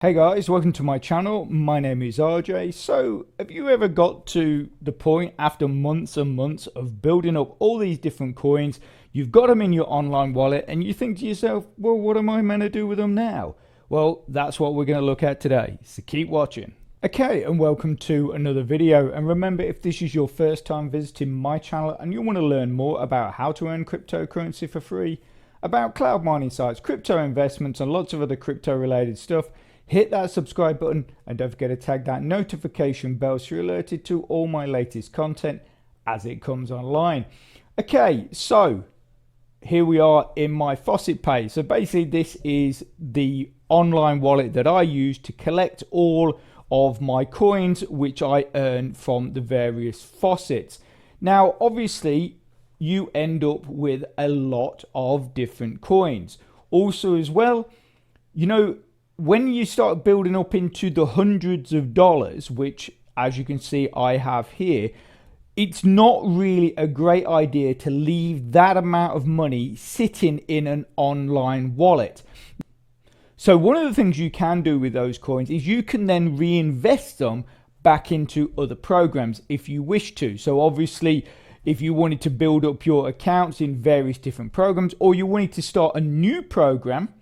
Hey guys, welcome to my channel. My name is RJ. So, have you ever got to the point after months and months of building up all these different coins, you've got them in your online wallet and you think to yourself, well, what am I meant to do with them now? Well, that's what we're going to look at today. So keep watching. Okay, and welcome to another video. And remember, if this is your first time visiting my channel and you want to learn more about how to earn cryptocurrency for free, about cloud mining sites, crypto investments, and lots of other crypto related stuff, hit that subscribe button and don't forget to tag that notification bell so you're alerted to all my latest content as it comes online. Okay, so here we are in my Faucet Pay. So basically this is the online wallet that I use to collect all of my coins which I earn from the various faucets. Now obviously you end up with a lot of different coins. Also as well, you know, when you start building up into the hundreds of dollars, which as you can see I have here, it's not really a great idea to leave that amount of money sitting in an online wallet. So one of the things you can do with those coins is you can then reinvest them back into other programs if you wish to. So obviously if you wanted to build up your accounts in various different programs, or you wanted to start a new program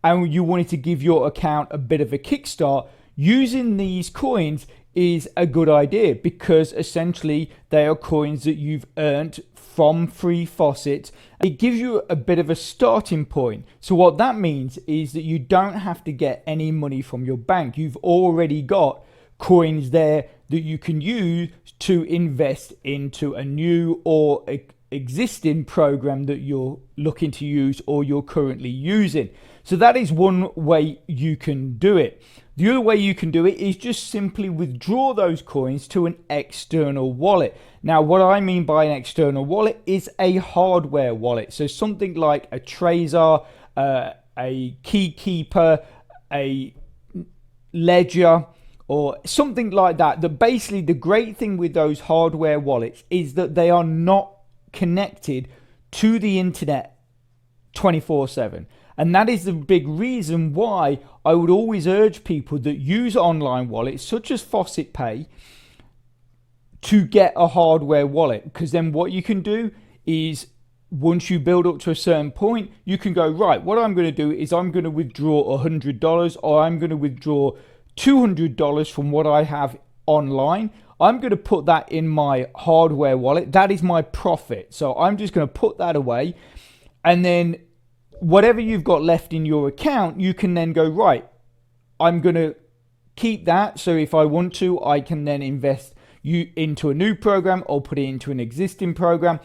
and you wanted to give your account a bit of a kickstart, using these coins is a good idea because essentially they are coins that you've earned from free faucets. It gives you a bit of a starting point. So what that means is that you don't have to get any money from your bank. You've already got coins there that you can use to invest into a new or existing program that you're looking to use or you're currently using. So that is one way you can do it. The other way you can do it is just simply withdraw those coins to an external wallet. Now, what I mean by an external wallet is a hardware wallet. So something like a Trezor, a Keykeeper, a Ledger, or something like that. That basically the great thing with those hardware wallets is that they are not connected to the internet 24/7. And that is the big reason why I would always urge people that use online wallets such as Faucet Pay to get a hardware wallet, because then what you can do is once you build up to a certain point, you can go, right, what I'm going to do is I'm going to withdraw $100 or I'm going to withdraw $200 from what I have online. I'm going to put that in my hardware wallet. That is my profit. So I'm just going to put that away, and then whatever you've got left in your account, you can then go, right, I'm going to keep that. So if I want to, I can then invest you into a new program or put it into an existing program.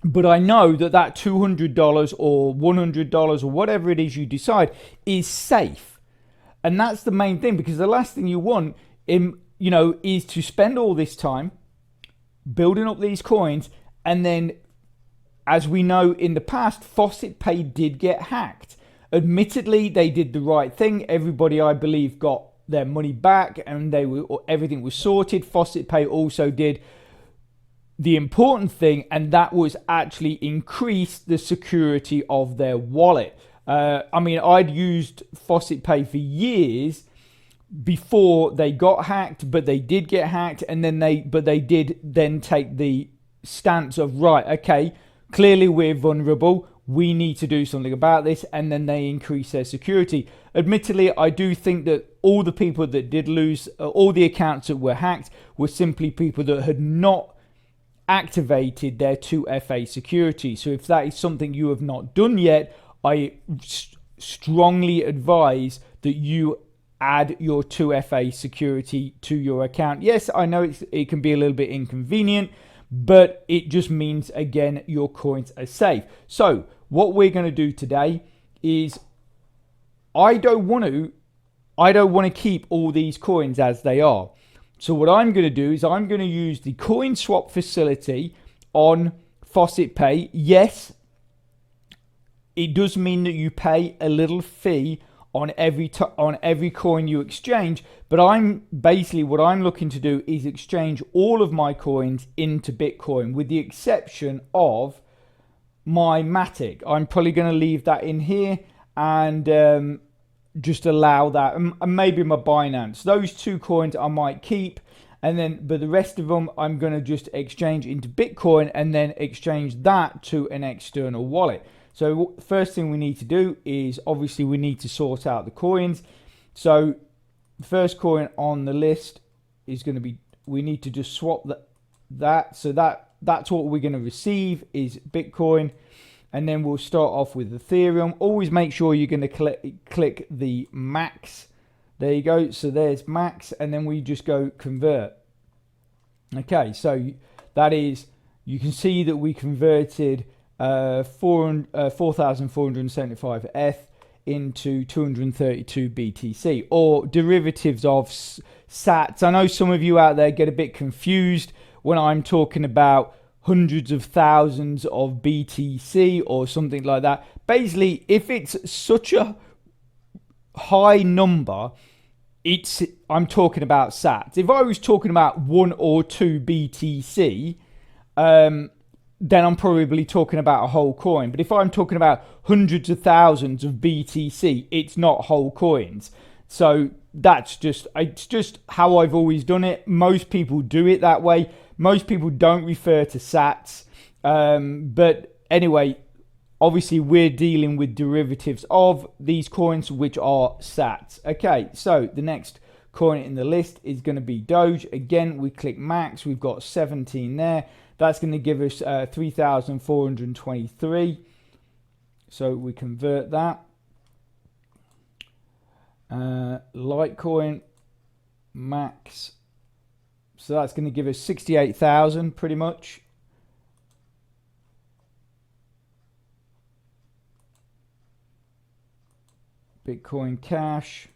But I know that that $200 or $100 or whatever it is you decide is safe. And that's the main thing, because the last thing you want is to spend all this time building up these coins, and then, as we know in the past, Faucet Pay did get hacked. Admittedly, they did the right thing. Everybody, I believe, got their money back and everything was sorted. Faucet Pay also did the important thing, and that was actually increase the security of their wallet. I mean, I'd used Faucet Pay for years before they got hacked, but they did get hacked, and then they did then take the stance of, right, okay, clearly we're vulnerable, we need to do something about this, and then they increase their security. Admittedly, I do think that all the people that did lose, all the accounts that were hacked were simply people that had not activated their 2FA security. So if that is something you have not done yet, I strongly advise that you add your 2FA security to your account. Yes, I know it can be a little bit inconvenient, but it just means, again, your coins are safe. So what we're going to do today is I don't want to keep all these coins as they are. So what I'm going to do is I'm going to use the coin swap facility on Faucet Pay. Yes, it does mean that you pay a little fee on every coin you exchange, but what I'm looking to do is exchange all of my coins into Bitcoin, with the exception of my Matic. I'm probably going to leave that in here, and just allow that, and maybe my Binance. Those 2 coins I might keep, and then but the rest of them I'm going to just exchange into Bitcoin and then exchange that to an external wallet. So first thing we need to do is obviously we need to sort out the coins. So the first coin on the list is going to be, we need to just swap that. So that's what we're going to receive is Bitcoin. And then we'll start off with Ethereum. Always make sure you're going to click the max. There you go. So there's max, and then we just go convert. Okay, so that is, you can see that we converted 4,475 ETH into 232 BTC, or derivatives of sats. I know some of you out there get a bit confused when I'm talking about hundreds of thousands of BTC or something like that. Basically, if it's such a high number, I'm talking about sats. If I was talking about 1 or 2 BTC, then I'm probably talking about a whole coin. But if I'm talking about hundreds of thousands of BTC, it's not whole coins. So it's just how I've always done it. Most people do it that way. Most people don't refer to sats. But anyway, obviously we're dealing with derivatives of these coins, which are sats. Okay, so the next coin in the list is going to be Doge. Again, we click max. We've got 17 there. That's going to give us 3,423. So we convert that. Litecoin max. So that's going to give us 68,000 pretty much. Bitcoin Cash.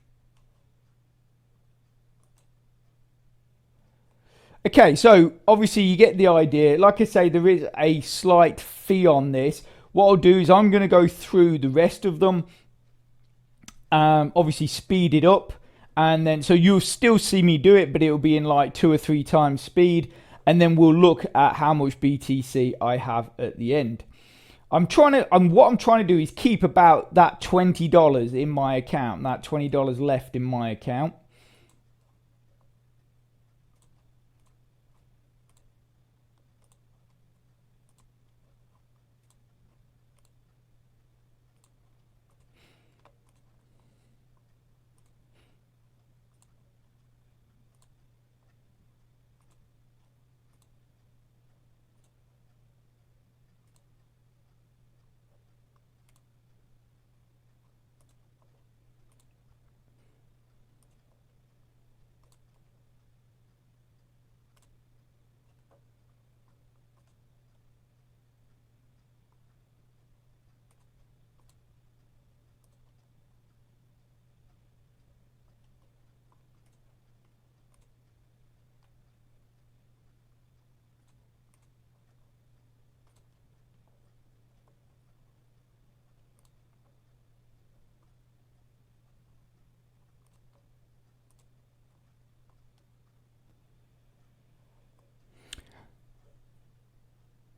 Okay, so obviously you get the idea. Like I say, there is a slight fee on this. What I'll do is I'm going to go through the rest of them. Obviously speed it up. And then, so you'll still see me do it, but it'll be in like 2 or 3 times speed. And then we'll look at how much BTC I have at the end. What I'm trying to do is keep about that $20 in my account, that $20 left in my account.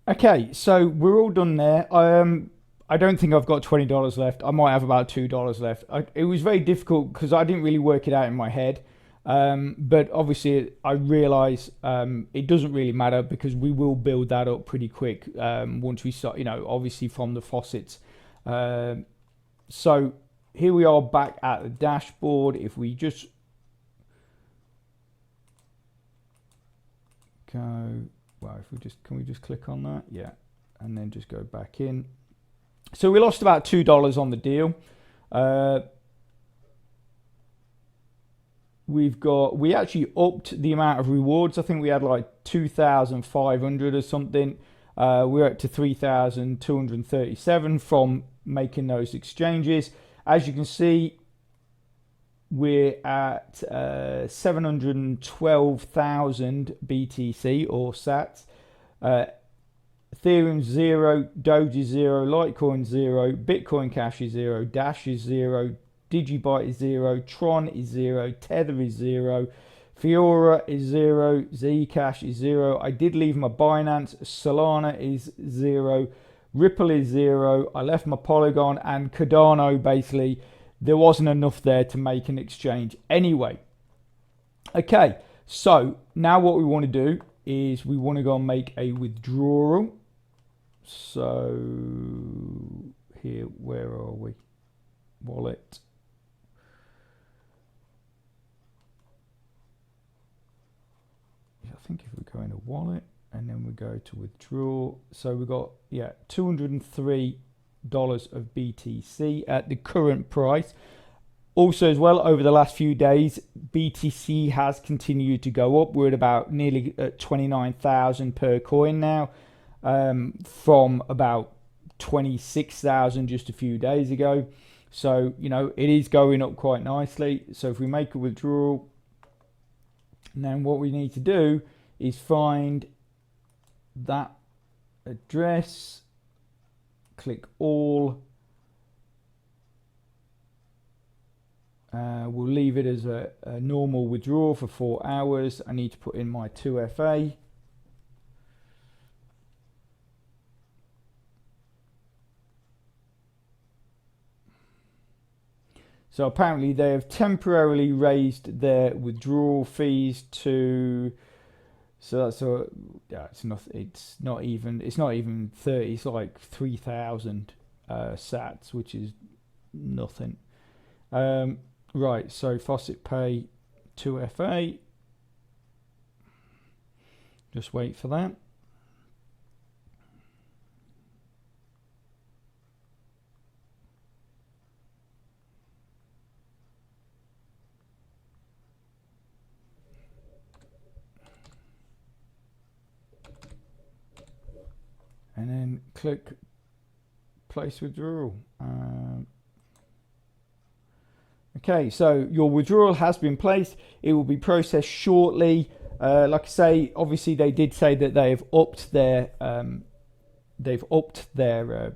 Okay, so we're all done there. I don't think I've got $20 left. I might have about $2 left. It was very difficult because I didn't really work it out in my head. But obviously I realize it doesn't really matter because we will build that up pretty quick once we start, obviously from the faucets. So here we are back at the dashboard. If we just go, well, can we just click on that? Yeah. And then just go back in. So we lost about $2 on the deal. We actually upped the amount of rewards. I think we had like 2,500 or something. We're up to 3,237 from making those exchanges. As you can see, we're at 712,000 BTC or sats. Ethereum 0, Doge is 0, Litecoin 0, Bitcoin Cash is 0, Dash is 0, Digibyte is 0, Tron is 0, Tether is 0, Fiora is 0, Zcash is 0. I did leave my Binance. Solana is 0, Ripple is 0. I left my Polygon, and Cardano basically there wasn't enough there to make an exchange anyway. Okay, so now what we want to do is we want to go and make a withdrawal. So here, where are we? Wallet. I think if we go into wallet and then we go to withdraw, so we got $203 of BTC at the current price. Also as well, over the last few days, BTC has continued to go up. We're at about nearly 29,000 per coin now, from about 26,000 just a few days ago. So, you know, it is going up quite nicely. So if we make a withdrawal, then what we need to do is find that address, click all. We'll leave it as a normal withdrawal for 4 hours. I need to put in my 2FA. So apparently they have temporarily raised their withdrawal fees to, so that's it's not even 30, it's like 3,000 sats, which is nothing. Right, so Faucet Pay 2FA, just wait for that. And then click place withdrawal. Okay, so your withdrawal has been placed. It will be processed shortly. Like I say, obviously they did say that they have upped their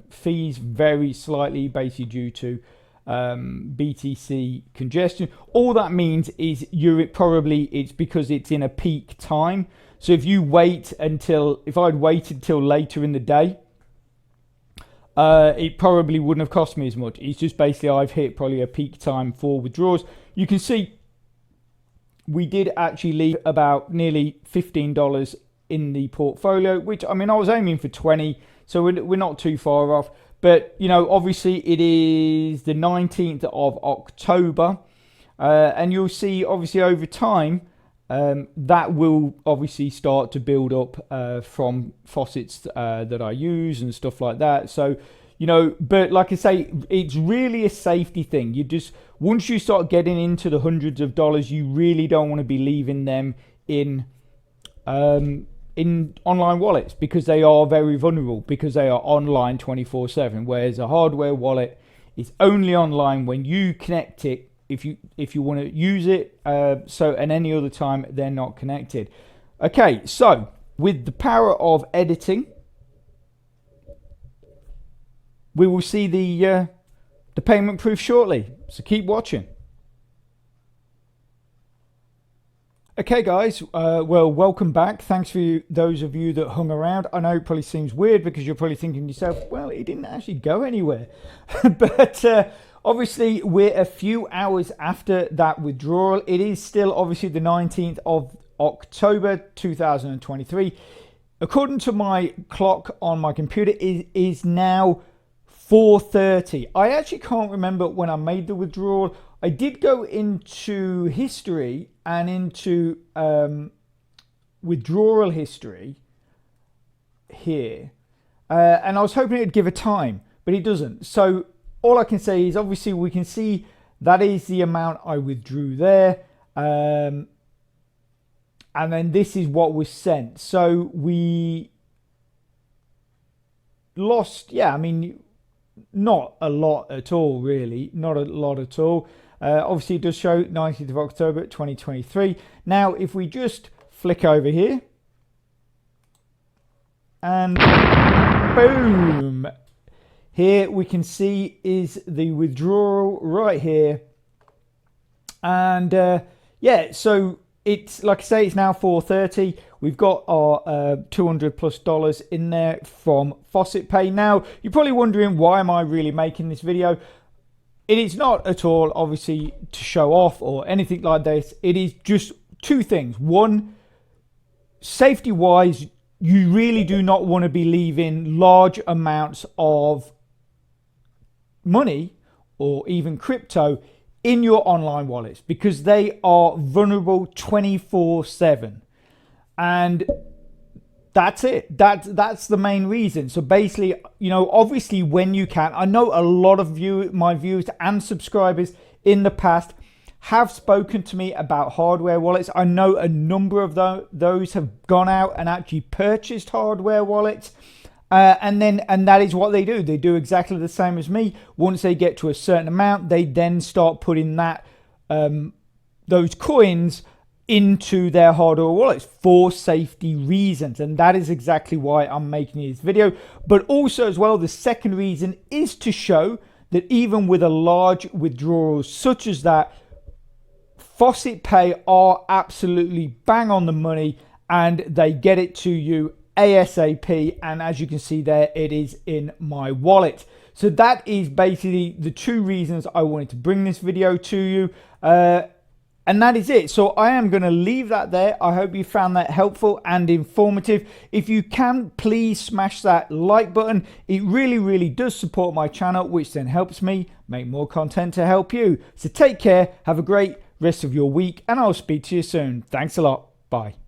fees very slightly, basically due to BTC congestion. All that means is it's because it's in a peak time. So if you wait until, if I'd waited till later in the day, it probably wouldn't have cost me as much. It's just basically I've hit probably a peak time for withdrawals. You can see we did actually leave about nearly $15 in the portfolio, which, I mean, I was aiming for 20, so we're not too far off. But, you know, obviously it is the 19th of October, and you'll see obviously over time, that will obviously start to build up from faucets that I use and stuff like that. So, you know, but like I say, it's really a safety thing. You just, once you start getting into the hundreds of dollars, you really don't want to be leaving them in online wallets, because they are very vulnerable, because they are online 24/7. Whereas a hardware wallet is only online when you connect it. If you want to use it, and any other time they're not connected. Okay, so with the power of editing, we will see the payment proof shortly. So keep watching. Okay, guys. Well, welcome back. Thanks for those of you that hung around. I know it probably seems weird because you're probably thinking to yourself, well, it didn't actually go anywhere, but. Obviously, we're a few hours after that withdrawal. It is still obviously the 19th of October 2023. According to my clock on my computer, it is now 4:30. I actually can't remember when I made the withdrawal. I did go into history and into withdrawal history here. And I was hoping it'd give a time, but it doesn't. So all I can say is, obviously, we can see that is the amount I withdrew there. And then this is what was sent. So we lost, I mean, not a lot at all, really. Not a lot at all. Obviously, it does show 19th of October 2023. Now, if we just flick over here. And boom. Here we can see is the withdrawal right here. And so it's, like I say, it's now 4:30. We've got our $200+ in there from Faucet Pay. Now, you're probably wondering, why am I really making this video? it is not at all obviously to show off or anything like this. It is just two things. One, safety wise, you really do not want to be leaving large amounts of money or even crypto in your online wallets, because they are vulnerable 24/7. And that's it. That's the main reason. So basically, obviously when you can, I know a lot of my viewers and subscribers in the past have spoken to me about hardware wallets. I know a number of those have gone out and actually purchased hardware wallets. And that is what they do. They do exactly the same as me. Once they get to a certain amount, they then start putting those coins into their hardware wallets for safety reasons. And that is exactly why I'm making this video. But also as well, the second reason is to show that even with a large withdrawal such as that, Faucet Pay are absolutely bang on the money, and they get it to you ASAP. And as you can see there, it is in my wallet. So that is basically the two reasons I wanted to bring this video to you. And that is it. So I am going to leave that there. I hope you found that helpful and informative. If you can, please smash that like button. It really, really does support my channel, which then helps me make more content to help you. So take care. Have a great rest of your week, and I'll speak to you soon. Thanks a lot. Bye.